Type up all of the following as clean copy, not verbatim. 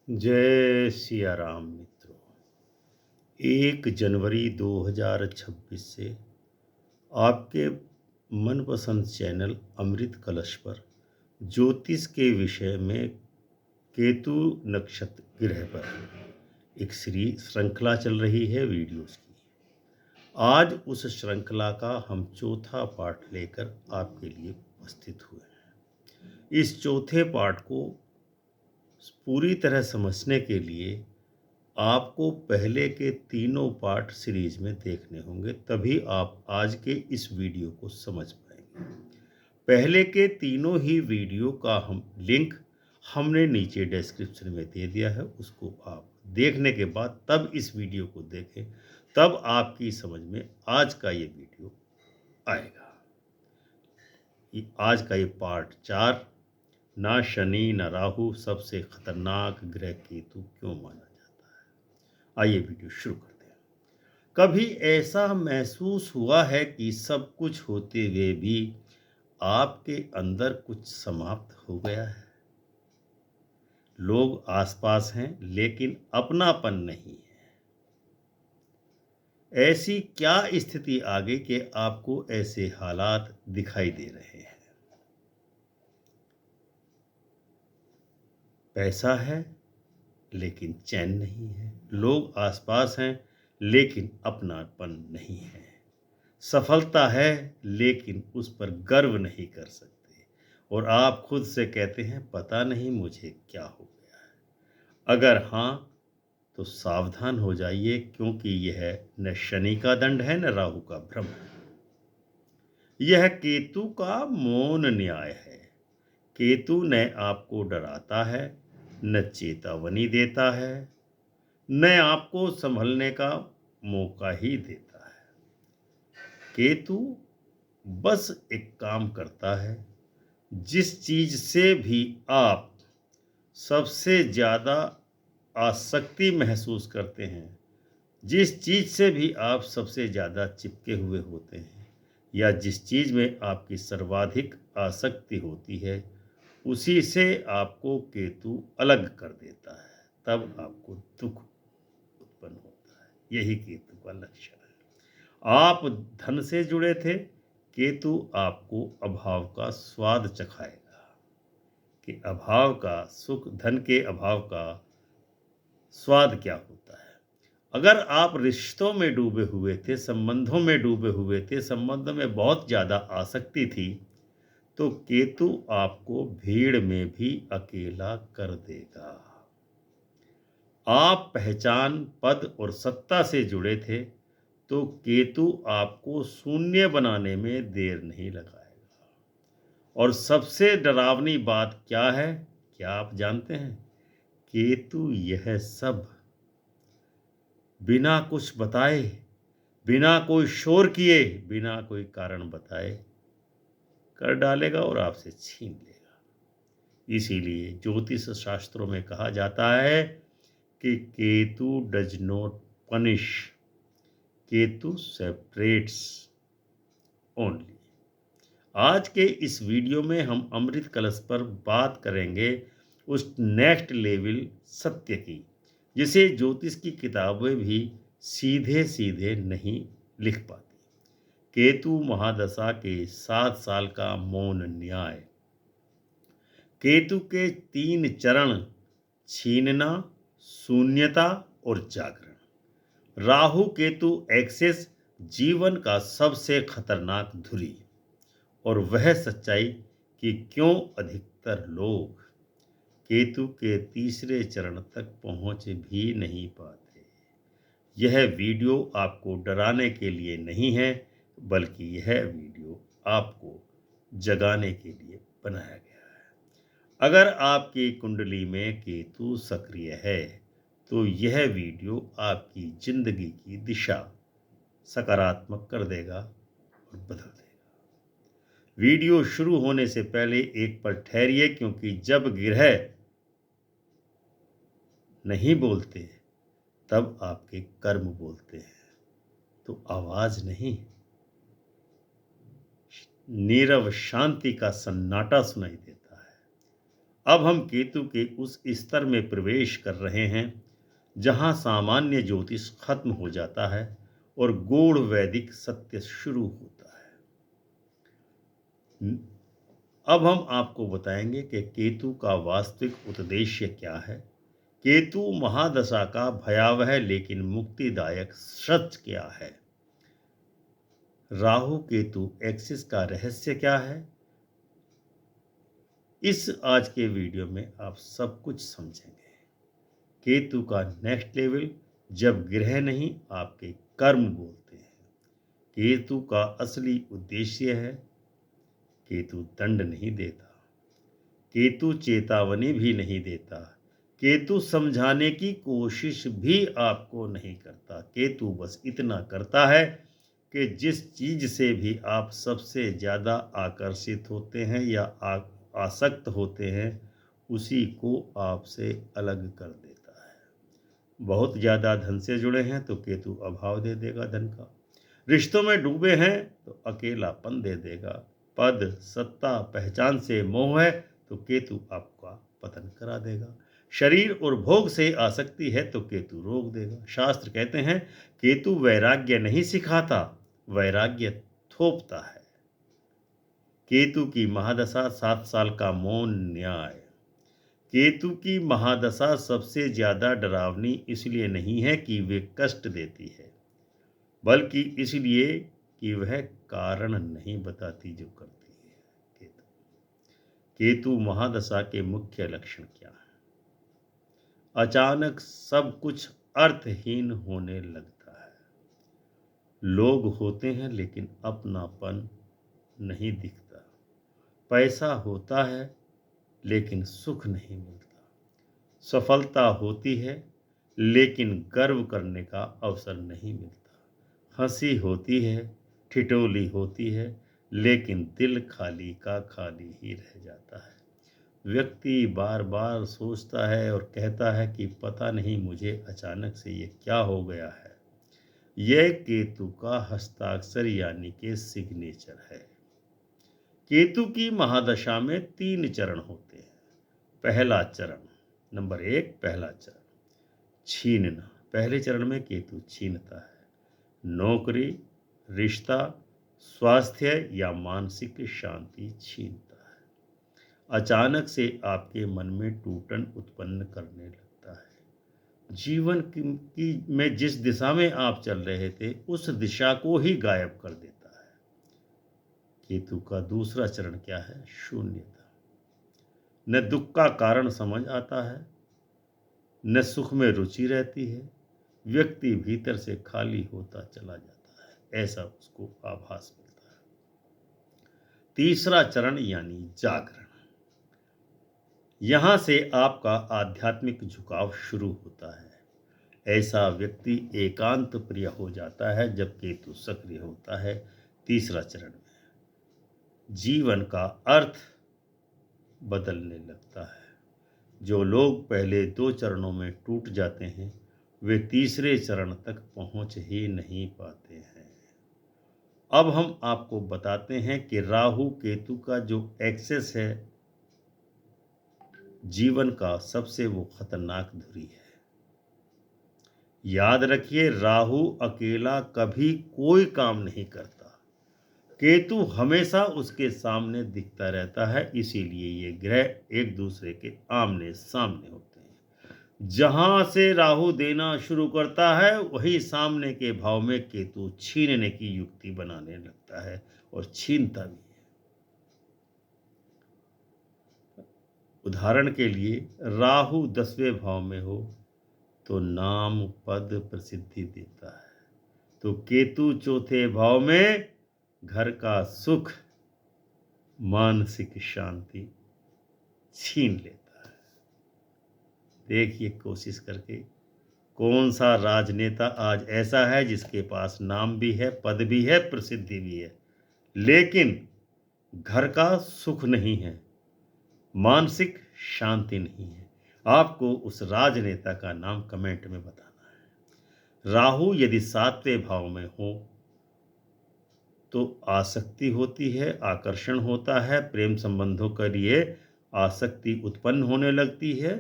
जय सिया राम मित्रों। 1 जनवरी 2026 से आपके मनपसंद चैनल अमृत कलश पर ज्योतिष के विषय में केतु नक्षत्र ग्रह पर एक श्रृंखला चल रही है वीडियोस की। आज उस श्रृंखला का हम चौथा पार्ट लेकर आपके लिए उपस्थित हुए हैं। इस चौथे पार्ट को पूरी तरह समझने के लिए आपको पहले के तीनों पार्ट सीरीज में देखने होंगे, तभी आप आज के इस वीडियो को समझ पाएंगे। पहले के तीनों ही वीडियो का हम लिंक हमने नीचे डिस्क्रिप्शन में दे दिया है, उसको आप देखने के बाद तब इस वीडियो को देखें, तब आपकी समझ में आज का ये वीडियो आएगा। आज का ये पार्ट 4, ना शनि न राहु, सबसे खतरनाक ग्रह केतु क्यों माना जाता है। आइए वीडियो शुरू करते हैं। कभी ऐसा महसूस हुआ है कि सब कुछ होते हुए भी आपके अंदर कुछ समाप्त हो गया है? लोग आसपास हैं लेकिन अपनापन नहीं है। ऐसी क्या स्थिति आ गई कि आपको ऐसे हालात दिखाई दे रहे हैं? पैसा है लेकिन चैन नहीं है। लोग आसपास हैं लेकिन अपनापन नहीं है। सफलता है लेकिन उस पर गर्व नहीं कर सकते, और आप खुद से कहते हैं पता नहीं मुझे क्या हो गया है। अगर हाँ, तो सावधान हो जाइए, क्योंकि यह न शनि का दंड है न राहु का भ्रम है। यह केतु का मौन न्याय है। केतु न आपको डराता है, न चेतावनी देता है, न आपको संभलने का मौका ही देता है। केतु बस एक काम करता है, जिस चीज से भी आप सबसे ज़्यादा आसक्ति महसूस करते हैं, जिस चीज से भी आप सबसे ज़्यादा चिपके हुए होते हैं, या जिस चीज में आपकी सर्वाधिक आसक्ति होती है, उसी से आपको केतु अलग कर देता है। तब आपको दुख उत्पन्न होता है। यही केतु का लक्षण है। आप धन से जुड़े थे, केतु आपको अभाव का स्वाद चखाएगा कि अभाव का सुख, धन के अभाव का स्वाद क्या होता है। अगर आप रिश्तों में डूबे हुए थे, संबंधों में डूबे हुए थे, संबंध में बहुत ज़्यादा आसक्ति थी, तो केतु आपको भीड़ में भी अकेला कर देगा। आप पहचान, पद और सत्ता से जुड़े थे, तो केतु आपको शून्य बनाने में देर नहीं लगाएगा। और सबसे डरावनी बात क्या है, क्या आप जानते हैं? केतु यह सब बिना कुछ बताए, बिना कोई शोर किए, बिना कोई कारण बताए कर डालेगा और आपसे छीन लेगा। इसीलिए ज्योतिष शास्त्रों में कहा जाता है कि Ketu does not punish, Ketu separates only. आज के इस वीडियो में हम अमृत कलश पर बात करेंगे उस नेक्स्ट लेवल सत्य की, जिसे ज्योतिष की किताबें भी सीधे सीधे नहीं लिख पाती। केतु महादशा के 7 साल का मौन न्याय। केतु के 3 चरण: छीनना, शून्यता और जागरण। राहु केतु एक्सेस जीवन का सबसे खतरनाक धुरी, और वह सच्चाई कि क्यों अधिकतर लोग केतु के तीसरे चरण तक पहुंच भी नहीं पाते। यह वीडियो आपको डराने के लिए नहीं है, बल्कि यह वीडियो आपको जगाने के लिए बनाया गया है। अगर आपकी कुंडली में केतु सक्रिय है, तो यह वीडियो आपकी जिंदगी की दिशा सकारात्मक कर देगा और बदल देगा। वीडियो शुरू होने से पहले एक पल ठहरिए, क्योंकि जब ग्रह नहीं बोलते, तब आपके कर्म बोलते हैं। तो आवाज नहीं, नीरव शांति का सन्नाटा सुनाई देता है। अब हम केतु के उस स्तर में प्रवेश कर रहे हैं जहां सामान्य ज्योतिष खत्म हो जाता है और गूढ़ वैदिक सत्य शुरू होता है। अब हम आपको बताएंगे कि केतु का वास्तविक उद्देश्य क्या है, केतु महादशा का भयावह लेकिन मुक्तिदायक सच क्या है, राहु केतु एक्सिस का रहस्य क्या है। इस आज के वीडियो में आप सब कुछ समझेंगे। केतु का नेक्स्ट लेवल, जब ग्रह नहीं आपके कर्म बोलते हैं। केतु का असली उद्देश्य है, केतु दंड नहीं देता, केतु चेतावनी भी नहीं देता, केतु समझाने की कोशिश भी आपको नहीं करता। केतु बस इतना करता है कि जिस चीज से भी आप सबसे ज़्यादा आकर्षित होते हैं या आसक्त होते हैं, उसी को आपसे अलग कर देता है। बहुत ज़्यादा धन से जुड़े हैं तो केतु अभाव दे देगा धन का। रिश्तों में डूबे हैं तो अकेलापन दे देगा। पद, सत्ता, पहचान से मोह है तो केतु आपका पतन करा देगा। शरीर और भोग से आसक्ति है तो केतु रोक देगा। शास्त्र कहते हैं केतु वैराग्य नहीं सिखाता, वैराग्य थोपता है। केतु की महादशा 7 साल का मौन न्याय। केतु की महादशा सबसे ज्यादा डरावनी इसलिए नहीं है कि वे कष्ट देती है, बल्कि इसलिए कि वह कारण नहीं बताती जो करती है। केतु केतु महादशा के मुख्य लक्षण क्या है? अचानक सब कुछ अर्थहीन होने लगता है। लोग होते हैं लेकिन अपनापन नहीं दिखता। पैसा होता है लेकिन सुख नहीं मिलता। सफलता होती है लेकिन गर्व करने का अवसर नहीं मिलता। हंसी होती है, ठिठोली होती है, लेकिन दिल खाली का खाली ही रह जाता है। व्यक्ति बार बार सोचता है और कहता है कि पता नहीं मुझे अचानक से ये क्या हो गया है। यह केतु का हस्ताक्षर यानी कि सिग्नेचर है। केतु की महादशा में 3 चरण होते हैं। पहला चरण, नंबर 1, पहला चरण छीनना। पहले चरण में केतु छीनता है। नौकरी, रिश्ता, स्वास्थ्य या मानसिक शांति छीनता है। अचानक से आपके मन में टूटन उत्पन्न करने लगता है। जीवन में जिस दिशा में आप चल रहे थे उस दिशा को ही गायब कर देता है। केतु का दूसरा चरण क्या है? शून्यता। न दुख का कारण समझ आता है, न सुख में रुचि रहती है। व्यक्ति भीतर से खाली होता चला जाता है, ऐसा उसको आभास मिलता है। तीसरा चरण यानी जागरण। यहां से आपका आध्यात्मिक झुकाव शुरू होता है। ऐसा व्यक्ति एकांत प्रिय हो जाता है जब केतु सक्रिय होता है। तीसरा चरण में जीवन का अर्थ बदलने लगता है। जो लोग पहले 2 चरणों में टूट जाते हैं वे तीसरे चरण तक पहुंच ही नहीं पाते हैं। अब हम आपको बताते हैं कि राहु केतु का जो एक्सेस है जीवन का सबसे वो खतरनाक धुरी है। याद रखिए, राहु अकेला कभी कोई काम नहीं करता। केतु हमेशा उसके सामने दिखता रहता है, इसीलिए ये ग्रह एक दूसरे के आमने सामने होते हैं। जहां से राहु देना शुरू करता है वही सामने के भाव में केतु छीनने की युक्ति बनाने लगता है और छीनता भी है। उदाहरण के लिए राहु 10वें भाव में हो तो नाम, पद, प्रसिद्धि देता है, तो केतु 4थे भाव में घर का सुख, मानसिक शांति छीन लेता है। देखिए कोशिश करके, कौन सा राजनेता आज ऐसा है जिसके पास नाम भी है, पद भी है, प्रसिद्धि भी है, लेकिन घर का सुख नहीं है, मानसिक शांति नहीं है। आपको उस राजनेता का नाम कमेंट में बताना है। राहु यदि 7वें भाव में हो तो आसक्ति होती है, आकर्षण होता है, प्रेम संबंधों के लिए आसक्ति उत्पन्न होने लगती है,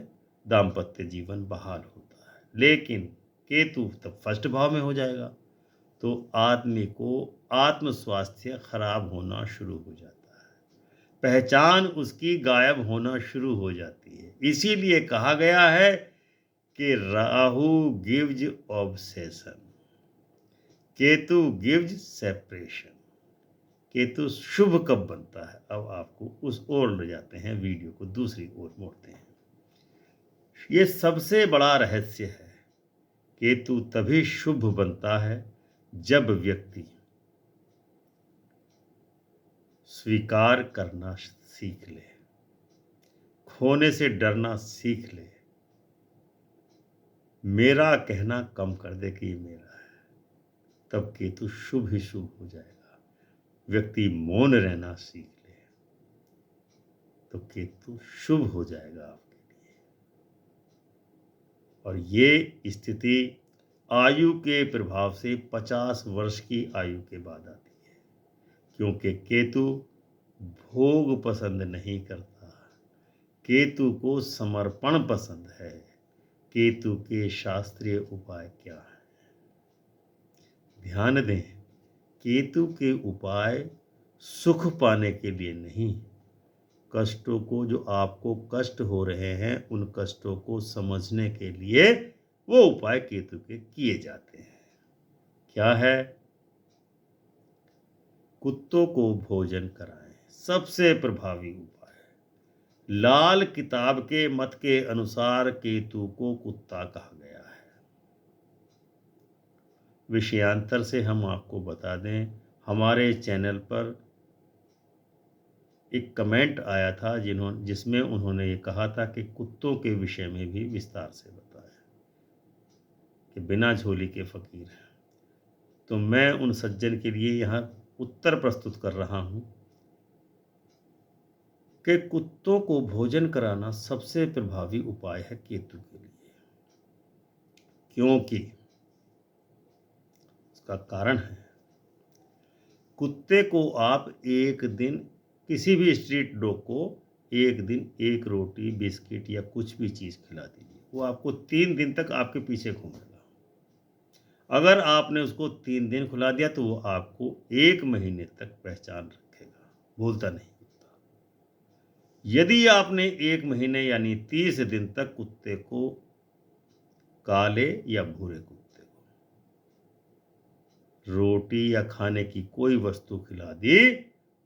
दाम्पत्य जीवन बहाल होता है। लेकिन केतु तब फर्स्ट भाव में हो जाएगा तो आदमी को आत्म स्वास्थ्य खराब होना शुरू हो जाता है, पहचान उसकी गायब होना शुरू हो जाती है। इसीलिए कहा गया है कि Rahu gives obsession, Ketu gives separation. Ketu शुभ कब बनता है, अब आपको उस ओर ले जाते हैं, वीडियो को दूसरी ओर मोड़ते हैं। ये सबसे बड़ा रहस्य है। केतु तभी शुभ बनता है जब व्यक्ति स्वीकार करना सीख ले, खोने से डरना सीख ले, मेरा कहना कम कर दे कि ये मेरा है, तब केतु शुभ ही शुभ हो जाएगा। व्यक्ति मौन रहना सीख ले तो केतु शुभ हो जाएगा आपके लिए। और ये स्थिति आयु के प्रभाव से 50 वर्ष की आयु के बाद आती है, क्योंकि केतु भोग पसंद नहीं करता, केतु को समर्पण पसंद है। केतु के शास्त्रीय उपाय क्या है? ध्यान दें, केतु के उपाय सुख पाने के लिए नहीं, कष्टों को, जो आपको कष्ट हो रहे हैं उन कष्टों को समझने के लिए वो उपाय केतु के किए जाते हैं। क्या है? कुत्तों को भोजन कराएं, सबसे प्रभावी उपाय। लाल किताब के मत के अनुसार केतु को कुत्ता कहा गया है। विषयांतर से हम आपको बता दें, हमारे चैनल पर एक कमेंट आया था जिसमें उन्होंने ये कहा था कि कुत्तों के विषय में भी विस्तार से बताया कि बिना झोली के फकीर हैं। तो मैं उन सज्जन के लिए यहाँ उत्तर प्रस्तुत कर रहा हूँ कि कुत्तों को भोजन कराना सबसे प्रभावी उपाय है केतु के लिए। क्योंकि इसका कारण है, कुत्ते को आप एक दिन, किसी भी स्ट्रीट डॉग को एक दिन एक रोटी, बिस्किट या कुछ भी चीज़ खिला दीजिए, वो आपको 3 दिन तक आपके पीछे घूमेगा। अगर आपने उसको 3 दिन खिला दिया तो वो आपको 1 महीने तक पहचान रखेगा, भूलता नहीं होता। यदि आपने 1 महीने यानी 30 दिन तक कुत्ते को, काले या भूरे कुत्ते को, रोटी या खाने की कोई वस्तु खिला दी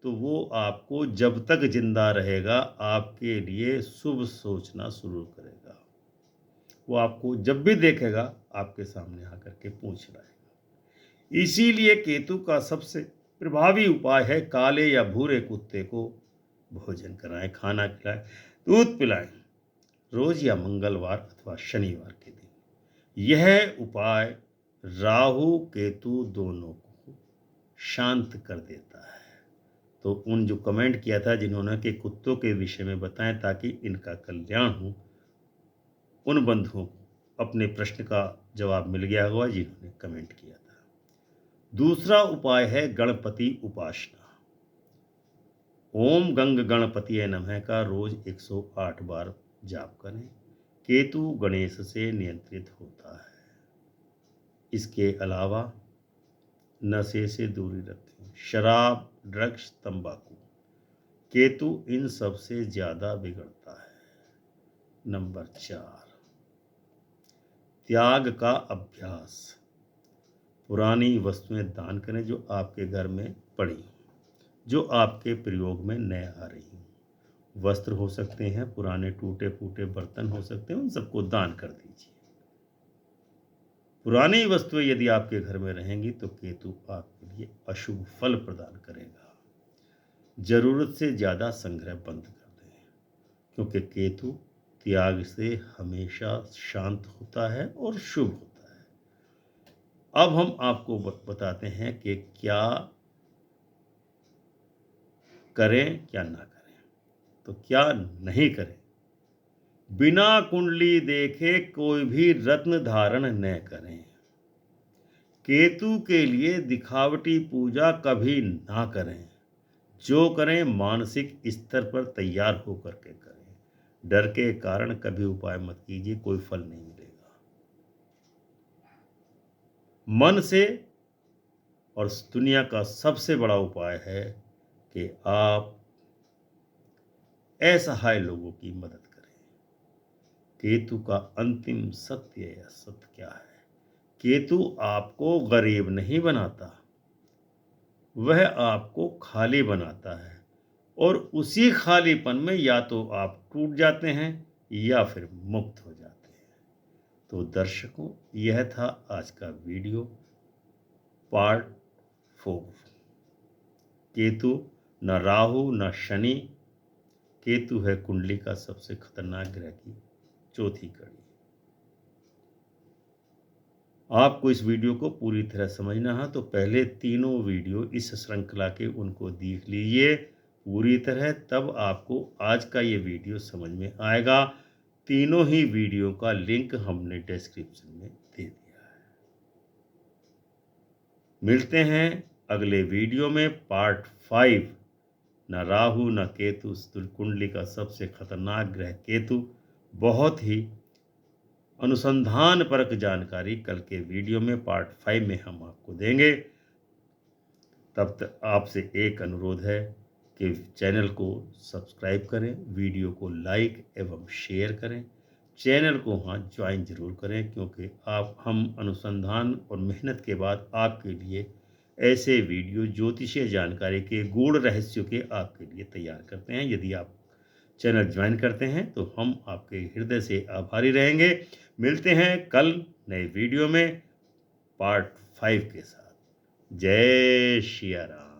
तो वो आपको जब तक जिंदा रहेगा आपके लिए शुभ सोचना शुरू करेगा। वो आपको जब भी देखेगा आपके सामने आकर के पूछ लाएगा। इसीलिए केतु का सबसे प्रभावी उपाय है काले या भूरे कुत्ते को भोजन कराएं, खाना खिलाएं, दूध पिलाएं, रोज या मंगलवार अथवा शनिवार के दिन। यह उपाय राहु केतु दोनों को शांत कर देता है। तो उन जो कमेंट किया था जिन्होंने कि कुत्तों के विषय में बताएं ताकि इनका कल्याण हो, उन बंधुओं को अपने प्रश्न का जवाब मिल गया होगा जिन्होंने कमेंट किया था। दूसरा उपाय है गणपति उपासना। ओम गंग गणपतिये नमः का रोज 108 बार जाप करें। केतु गणेश से नियंत्रित होता है। इसके अलावा नशे से दूरी रखें, शराब, ड्रग्स, तंबाकू, केतु इन सब से ज़्यादा बिगड़ता है। नंबर 4, त्याग का अभ्यास। पुरानी वस्तुएं दान करें जो आपके घर में पड़ी, जो आपके प्रयोग में न आ रही हों। वस्त्र हो सकते हैं, पुराने टूटे फूटे बर्तन हो सकते हैं, उन सबको दान कर दीजिए। पुरानी वस्तुएं यदि आपके घर में रहेंगी तो केतु आपके लिए अशुभ फल प्रदान करेगा। जरूरत से ज़्यादा संग्रह बंद कर दें, क्योंकि केतु त्याग से हमेशा शांत होता है और शुभ होता है। अब हम आपको बताते हैं कि क्या करें क्या ना करें। तो क्या नहीं करें? बिना कुंडली देखे कोई भी रत्न धारण न करें। केतु के लिए दिखावटी पूजा कभी ना करें। जो करें मानसिक स्तर पर तैयार होकर के करें। डर के कारण कभी उपाय मत कीजिए, कोई फल नहीं मिलेगा। मन से और इस दुनिया का सबसे बड़ा उपाय है कि आप असहाय लोगों की मदद करें। केतु का अंतिम सत्य या सत्य क्या है? केतु आपको गरीब नहीं बनाता, वह आपको खाली बनाता है और उसी खालीपन में या तो आप टूट जाते हैं या फिर मुक्त हो जाते हैं। तो दर्शकों, यह था आज का वीडियो पार्ट 4। केतु न राहु न शनि, केतु है कुंडली का सबसे खतरनाक ग्रह की चौथी कड़ी। आपको इस वीडियो को पूरी तरह समझना है तो पहले तीनों वीडियो इस श्रृंखला के उनको देख लीजिए पूरी तरह, तब आपको आज का ये वीडियो समझ में आएगा। तीनों ही वीडियो का लिंक हमने डिस्क्रिप्शन में दे दिया है। मिलते हैं अगले वीडियो में पार्ट 5। न राहु न केतु, कुंडली का सबसे खतरनाक ग्रह केतु। बहुत ही अनुसंधान परक जानकारी कल के वीडियो में पार्ट 5 में हम आपको देंगे। तब तक आपसे एक अनुरोध है कि चैनल को सब्सक्राइब करें, वीडियो को लाइक एवं शेयर करें, चैनल को ज्वाइन जरूर करें, क्योंकि हम अनुसंधान और मेहनत के बाद आपके लिए ऐसे वीडियो ज्योतिषीय जानकारी के गूढ़ रहस्यों के आपके लिए तैयार करते हैं। यदि आप चैनल ज्वाइन करते हैं तो हम आपके हृदय से आभारी रहेंगे। मिलते हैं कल नए वीडियो में पार्ट 5 के साथ। जय श्री राम।